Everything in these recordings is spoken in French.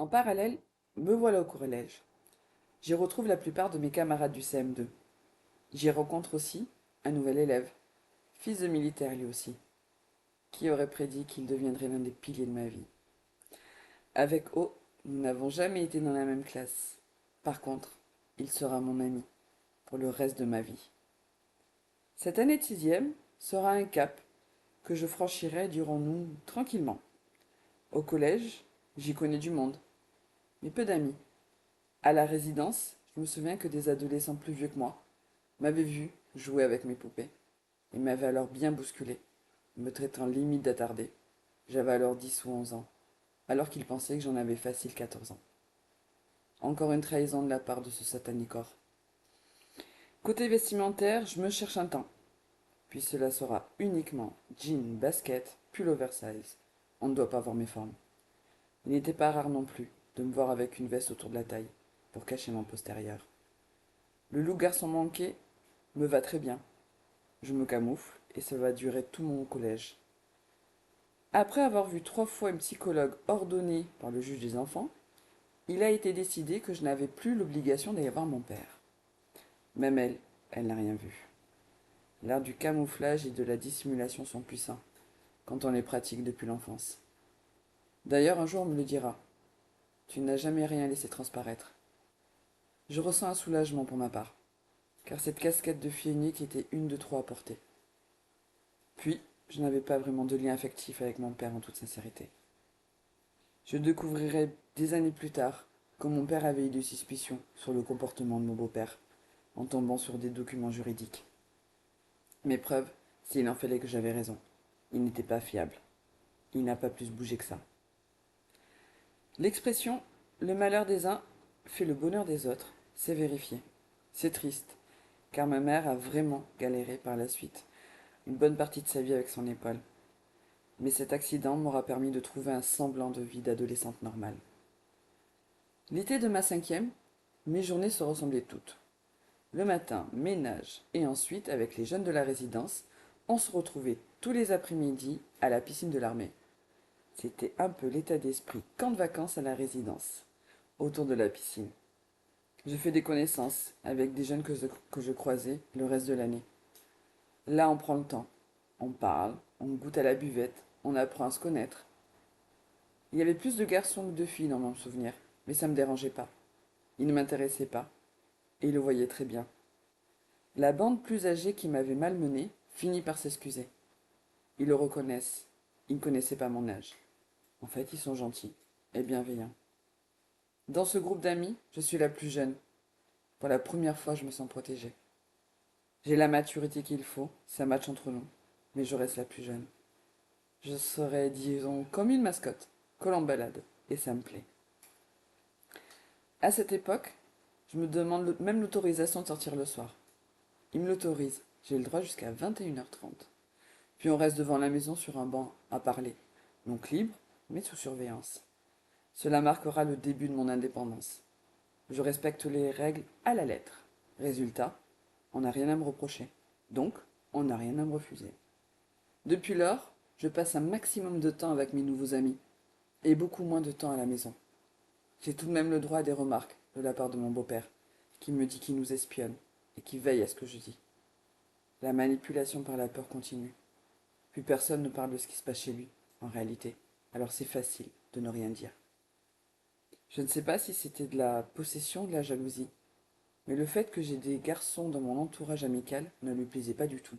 En parallèle, me voilà au collège. J'y retrouve la plupart de mes camarades du CM2. J'y rencontre aussi un nouvel élève, fils de militaire lui aussi. Qui aurait prédit qu'il deviendrait l'un des piliers de ma vie? Avec O, nous n'avons jamais été dans la même classe. Par contre, il sera mon ami pour le reste de ma vie. Cette année de sixième sera un cap que je franchirai, dirons-nous, tranquillement. Au collège, j'y connais du monde, mais peu d'amis. À la résidence, je me souviens que des adolescents plus vieux que moi m'avaient vu jouer avec mes poupées et m'avaient alors bien bousculé, me traitant limite d'attardé. J'avais alors 10 ou 11 ans, alors qu'ils pensaient que j'en avais facile 14 ans. Encore une trahison de la part de ce satané corps. Côté vestimentaire, je me cherche un temps, puis cela sera uniquement jean, basket, pull oversize. On ne doit pas voir mes formes. Il n'était pas rare non plus de me voir avec une veste autour de la taille, pour cacher mon postérieur. Le loup garçon manqué me va très bien. Je me camoufle et ça va durer tout mon collège. Après avoir vu 3 fois une psychologue ordonnée par le juge des enfants, il a été décidé que je n'avais plus l'obligation d'aller voir mon père. Même elle, elle n'a rien vu. L'art du camouflage et de la dissimulation sont puissants quand on les pratique depuis l'enfance. D'ailleurs, un jour on me le dira. Tu n'as jamais rien laissé transparaître. Je ressens un soulagement pour ma part, car cette casquette de fille unique était une de trop à porter. Puis, je n'avais pas vraiment de lien affectif avec mon père en toute sincérité. Je découvrirai des années plus tard que mon père avait eu des suspicions sur le comportement de mon beau-père, en tombant sur des documents juridiques. Mes preuves, s'il en fallait que j'avais raison. Il n'était pas fiable. Il n'a pas plus bougé que ça. L'expression le malheur des uns fait le bonheur des autres, c'est vérifié. C'est triste, car ma mère a vraiment galéré par la suite, une bonne partie de sa vie avec son épaule. Mais cet accident m'aura permis de trouver un semblant de vie d'adolescente normale. L'été de ma cinquième, mes journées se ressemblaient toutes. Le matin, ménage, et ensuite, avec les jeunes de la résidence, on se retrouvait tous les après-midi à la piscine de l'armée. C'était un peu l'état d'esprit camp de vacances à la résidence, autour de la piscine. Je fais des connaissances avec des jeunes que je croisais le reste de l'année. Là, on prend le temps. On parle, on goûte à la buvette, on apprend à se connaître. Il y avait plus de garçons que de filles dans mon souvenir, mais ça ne me dérangeait pas. Ils ne m'intéressaient pas, et ils le voyaient très bien. La bande plus âgée qui m'avait malmené finit par s'excuser. Ils le reconnaissent. Ils ne connaissaient pas mon âge. En fait, ils sont gentils et bienveillants. Dans ce groupe d'amis, je suis la plus jeune. Pour la première fois, je me sens protégée. J'ai la maturité qu'il faut, ça match entre nous, mais je reste la plus jeune. Je serai, disons, comme une mascotte, que l'on balade, et ça me plaît. À cette époque, je me demande même l'autorisation de sortir le soir. Il me l'autorise, j'ai le droit jusqu'à 21h30. Puis on reste devant la maison sur un banc à parler, donc libre, mais sous surveillance. Cela marquera le début de mon indépendance. Je respecte les règles à la lettre. Résultat, on n'a rien à me reprocher. Donc, on n'a rien à me refuser. Depuis lors, je passe un maximum de temps avec mes nouveaux amis, et beaucoup moins de temps à la maison. J'ai tout de même le droit à des remarques de la part de mon beau-père, qui me dit qu'il nous espionne, et qui veille à ce que je dis. La manipulation par la peur continue. Plus personne ne parle de ce qui se passe chez lui, en réalité. Alors c'est facile de ne rien dire. Je ne sais pas si c'était de la possession ou de la jalousie, mais le fait que j'ai des garçons dans mon entourage amical ne lui plaisait pas du tout.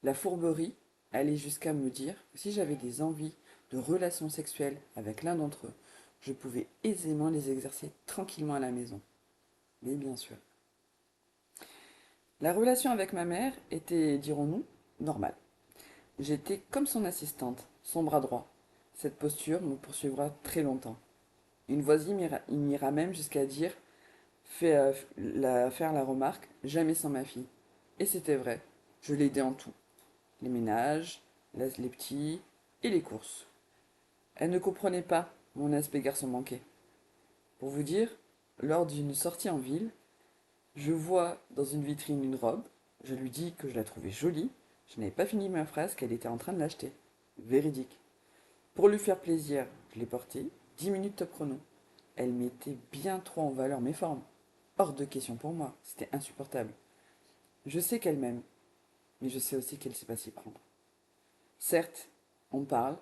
La fourberie allait jusqu'à me dire que si j'avais des envies de relations sexuelles avec l'un d'entre eux, je pouvais aisément les exercer tranquillement à la maison. Mais bien sûr. La relation avec ma mère était, dirons-nous, normale. J'étais comme son assistante, son bras droit. Cette posture me poursuivra très longtemps. Une voisine ira même jusqu'à dire faire la remarque jamais sans ma fille. Et c'était vrai. Je l'aidais en tout. Les ménages, les petits et les courses. Elle ne comprenait pas mon aspect garçon manqué. Pour vous dire, lors d'une sortie en ville, je vois dans une vitrine une robe, je lui dis que je la trouvais jolie, je n'avais pas fini ma phrase qu'elle était en train de l'acheter. Véridique. Pour lui faire plaisir, je l'ai portée, 10 minutes top chrono. elle mettait bien trop en valeur mes formes. Hors de question pour moi, c'était insupportable. Je sais qu'elle m'aime, mais je sais aussi qu'elle ne sait pas s'y prendre. Certes, on parle,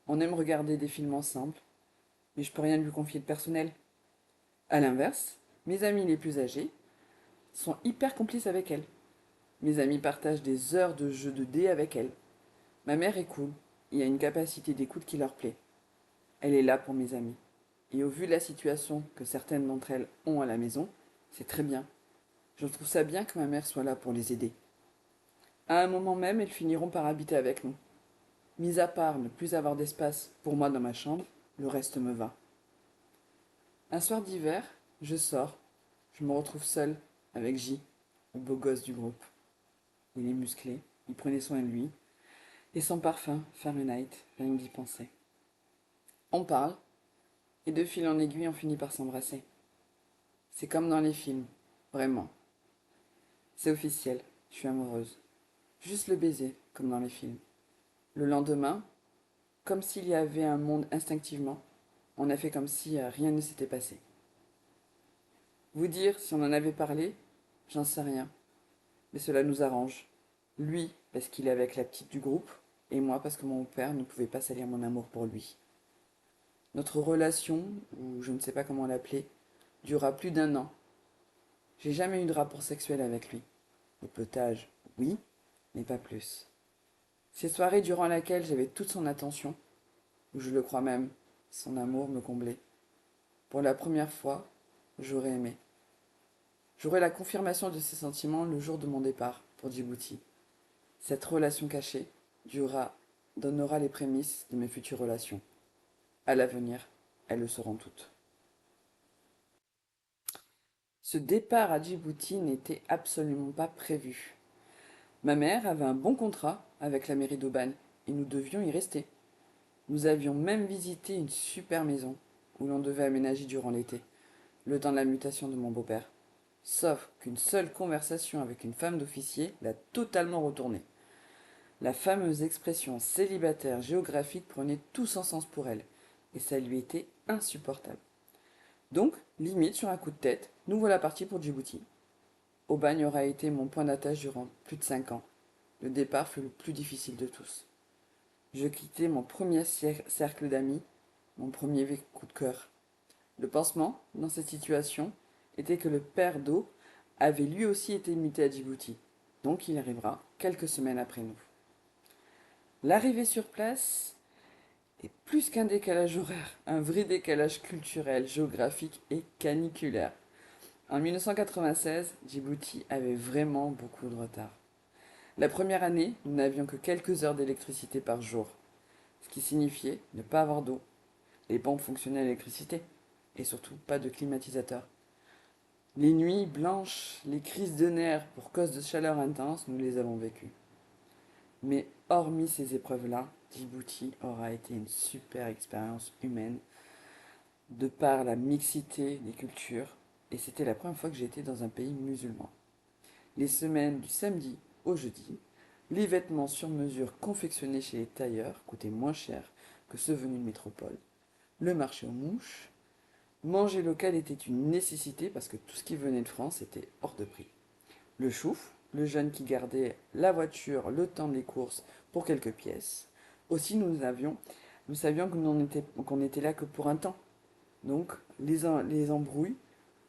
on aime regarder des films ensemble, mais je peux rien lui confier de personnel. À l'inverse, mes amis les plus âgés sont hyper complices avec elle. Mes amis partagent des heures de jeux de dés avec elle. Ma mère est cool et a une capacité d'écoute qui leur plaît. Elle est là pour mes amis. Et au vu de la situation que certaines d'entre elles ont à la maison, c'est très bien. Je trouve ça bien que ma mère soit là pour les aider. À un moment même, elles finiront par habiter avec nous. Mis à part ne plus avoir d'espace pour moi dans ma chambre, le reste me va. Un soir d'hiver, je sors. Je me retrouve seule avec J, le beau gosse du groupe. Il est musclé, il prenait soin de lui. Et son parfum, Fahrenheit, rien que d'y penser. On parle, et de fil en aiguille, on finit par s'embrasser. C'est comme dans les films, vraiment. C'est officiel, je suis amoureuse. Juste le baiser, comme dans les films. Le lendemain, comme s'il y avait un monde instinctivement, on a fait comme si rien ne s'était passé. Vous dire si on en avait parlé, j'en sais rien. Mais cela nous arrange. Lui, parce qu'il est avec la petite du groupe, et moi parce que mon père ne pouvait pas salir mon amour pour lui. Notre relation, ou je ne sais pas comment l'appeler, dura plus d'1 an. J'ai jamais eu de rapport sexuel avec lui. Le potage, oui, mais pas plus. Ces soirées durant lesquelles j'avais toute son attention, ou je le crois même, son amour me comblait. Pour la première fois, j'aurais aimé. J'aurai la confirmation de ces sentiments le jour de mon départ pour Djibouti. Cette relation cachée donnera les prémices de mes futures relations. À l'avenir, elles le seront toutes. Ce départ à Djibouti n'était absolument pas prévu. Ma mère avait un bon contrat avec la mairie d'Aubagne et nous devions y rester. Nous avions même visité une super maison où l'on devait aménager durant l'été, le temps de la mutation de mon beau-père. Sauf qu'une seule conversation avec une femme d'officier l'a totalement retournée. La fameuse expression célibataire géographique prenait tout son sens pour elle, et ça lui était insupportable. Donc, limite sur un coup de tête, nous voilà partis pour Djibouti. Aubagne aura été mon point d'attache durant plus de 5 ans. Le départ fut le plus difficile de tous. Je quittais mon premier cercle d'amis, mon premier coup de cœur. Le pansement, dans cette situation, était que le père d'eau avait lui aussi été muté à Djibouti. Donc il arrivera quelques semaines après nous. L'arrivée sur place est plus qu'un décalage horaire, un vrai décalage culturel, géographique et caniculaire. En 1996, Djibouti avait vraiment beaucoup de retard. La première année, nous n'avions que quelques heures d'électricité par jour, ce qui signifiait ne pas avoir d'eau. Les pompes fonctionnaient à l'électricité, et surtout pas de climatiseur. Les nuits blanches, les crises de nerfs pour cause de chaleur intense, nous les avons vécues. Mais hormis ces épreuves-là, Djibouti aura été une super expérience humaine, de par la mixité des cultures, et c'était la première fois que j'étais dans un pays musulman. Les semaines du samedi au jeudi, les vêtements sur mesure confectionnés chez les tailleurs coûtaient moins cher que ceux venus de métropole. Le marché aux mouches, manger local était une nécessité parce que tout ce qui venait de France était hors de prix. Le chouf, le jeune qui gardait la voiture le temps des courses pour quelques pièces. Aussi nous savions qu'on était là que pour un temps. Donc les embrouilles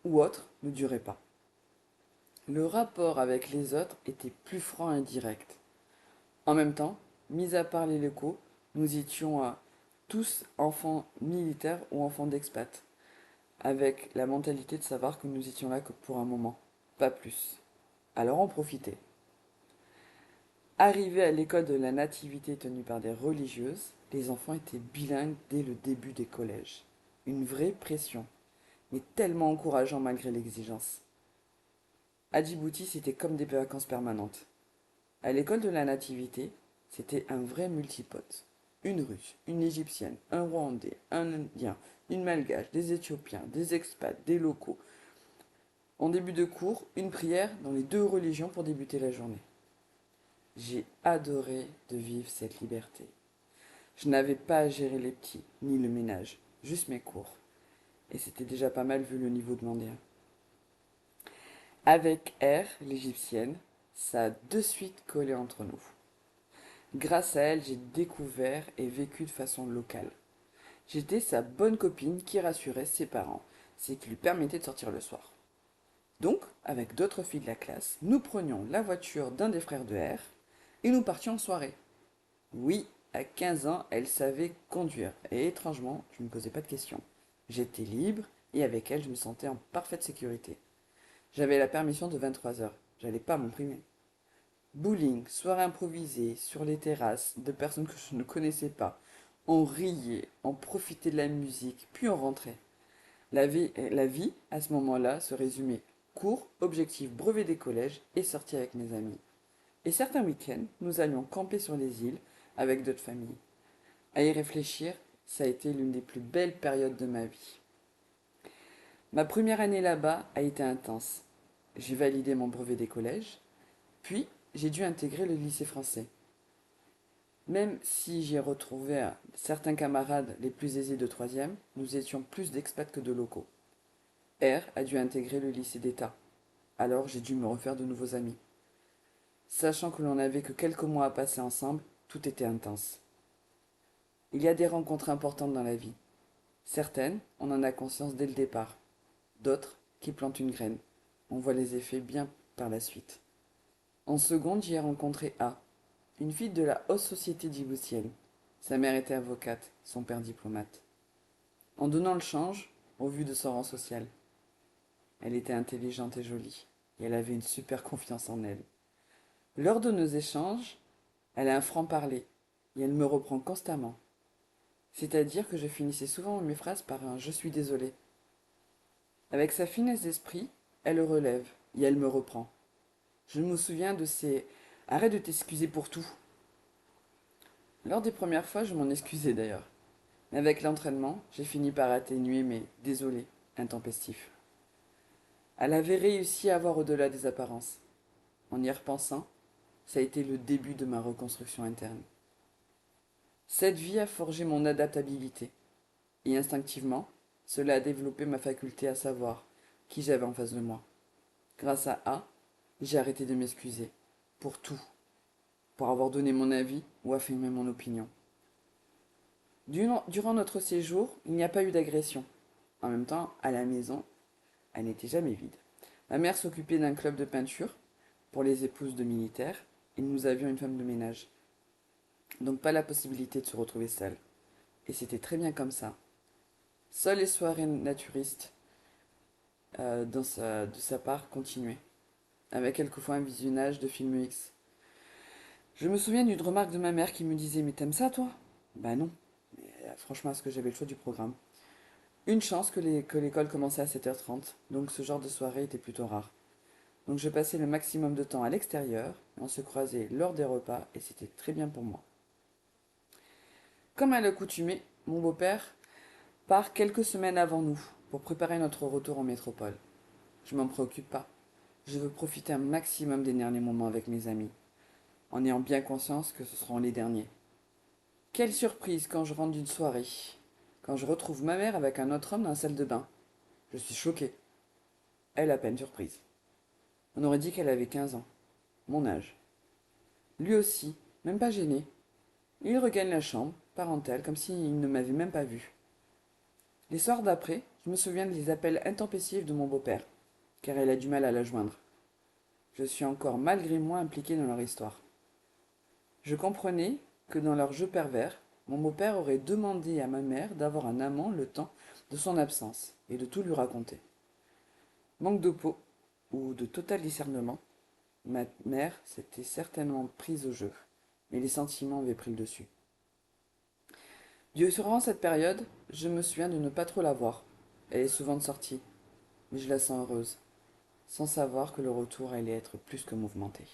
ou autres ne duraient pas. Le rapport avec les autres était plus franc et direct. En même temps, mis à part les locaux, nous étions tous enfants militaires ou enfants d'expat, avec la mentalité de savoir que nous étions là que pour un moment, pas plus. Alors on profitait. Arrivés à l'école de la nativité tenue par des religieuses, les enfants étaient bilingues dès le début des collèges. Une vraie pression, mais tellement encourageant malgré l'exigence. À Djibouti, c'était comme des vacances permanentes. À l'école de la nativité, c'était un vrai multipote. Une russe, une égyptienne, un rwandais, un indien, une malgache, des éthiopiens, des expats, des locaux. En début de cours, une prière dans les deux religions pour débuter la journée. J'ai adoré de vivre cette liberté. Je n'avais pas à gérer les petits, ni le ménage, juste mes cours. et c'était déjà pas mal vu le niveau demandé. Avec R, l'égyptienne, ça a de suite collé entre nous. Grâce à elle, j'ai découvert et vécu de façon locale. J'étais sa bonne copine qui rassurait ses parents, ce qui lui permettait de sortir le soir. Donc, avec d'autres filles de la classe, nous prenions la voiture d'un des frères de R et nous partions en soirée. Oui, à 15 ans, elle savait conduire et étrangement, je ne me posais pas de questions. J'étais libre et avec elle, je me sentais en parfaite sécurité. J'avais la permission de 23 heures. J'allais pas m'imprimer. Bowling, soirée improvisée, sur les terrasses, de personnes que je ne connaissais pas. On riait, on profitait de la musique, puis on rentrait. La vie, à ce moment-là, se résumait cours, objectif, brevet des collèges et sortie avec mes amis. Et certains week-ends, nous allions camper sur les îles avec d'autres familles. À y réfléchir, ça a été l'une des plus belles périodes de ma vie. Ma première année là-bas a été intense. J'ai validé mon brevet des collèges, puis j'ai dû intégrer le lycée français. Même si j'y ai retrouvé certains camarades les plus aisés de troisième, nous étions plus d'expats que de locaux. R a dû intégrer le lycée d'État. Alors j'ai dû me refaire de nouveaux amis. Sachant que l'on n'avait que quelques mois à passer ensemble, tout était intense. Il y a des rencontres importantes dans la vie. Certaines, on en a conscience dès le départ. D'autres, qui plantent une graine. On voit les effets bien par la suite. En seconde, j'y ai rencontré A, une fille de la haute société djiboutienne. Sa mère était avocate, son père diplomate. En donnant le change, au vu de son rang social. Elle était intelligente et jolie, et elle avait une super confiance en elle. Lors de nos échanges, elle a un franc-parler, et elle me reprend constamment. C'est-à-dire que je finissais souvent mes phrases par un je suis désolé. Avec sa finesse d'esprit, elle le relève, et elle me reprend. Je me souviens de ces arrête de t'excuser pour tout. Lors des premières fois, je m'en excusais d'ailleurs. Mais avec l'entraînement, j'ai fini par atténuer mes désolés intempestifs. Elle avait réussi à voir au-delà des apparences. En y repensant, ça a été le début de ma reconstruction interne. Cette vie a forgé mon adaptabilité. Et instinctivement, cela a développé ma faculté à savoir qui j'avais en face de moi. Grâce à A, j'ai arrêté de m'excuser. Pour tout. Pour avoir donné mon avis ou affirmé mon opinion. Durant notre séjour, il n'y a pas eu d'agression. En même temps, à la maison, elle n'était jamais vide. Ma mère s'occupait d'un club de peinture pour les épouses de militaires et nous avions une femme de ménage. Donc pas la possibilité de se retrouver seule. Et c'était très bien comme ça. Seules les soirées naturistes de sa part continuaient, avec quelquefois un visionnage de films X. Je me souviens d'une remarque de ma mère qui me disait mais t'aimes ça toi? Bah non. Mais, franchement, est-ce que j'avais le choix du programme? Une chance que l'école commençait à 7h30, donc ce genre de soirée était plutôt rare. Donc je passais le maximum de temps à l'extérieur, on se croisait lors des repas et c'était très bien pour moi. Comme à l'accoutumée, mon beau-père part quelques semaines avant nous pour préparer notre retour en métropole. Je m'en préoccupe pas. Je veux profiter un maximum des derniers moments avec mes amis, en ayant bien conscience que ce seront les derniers. Quelle surprise quand je rentre d'une soirée, quand je retrouve ma mère avec un autre homme dans la salle de bain. Je suis choquée. Elle à peine surprise. On aurait dit qu'elle avait 15 ans, mon âge. Lui aussi, même pas gêné. Il regagne la chambre, parentale, comme s'il ne m'avait même pas vu. Les soirs d'après, je me souviens des appels intempestifs de mon beau-père, car elle a du mal à la joindre. Je suis encore malgré moi impliqué dans leur histoire. Je comprenais que dans leur jeu pervers, mon beau-père aurait demandé à ma mère d'avoir un amant le temps de son absence et de tout lui raconter. Manque de peau ou de total discernement, ma mère s'était certainement prise au jeu, mais les sentiments avaient pris le dessus. Durant cette période, je me souviens de ne pas trop la voir. Elle est souvent de sortie, mais je la sens heureuse, sans savoir que le retour allait être plus que mouvementé.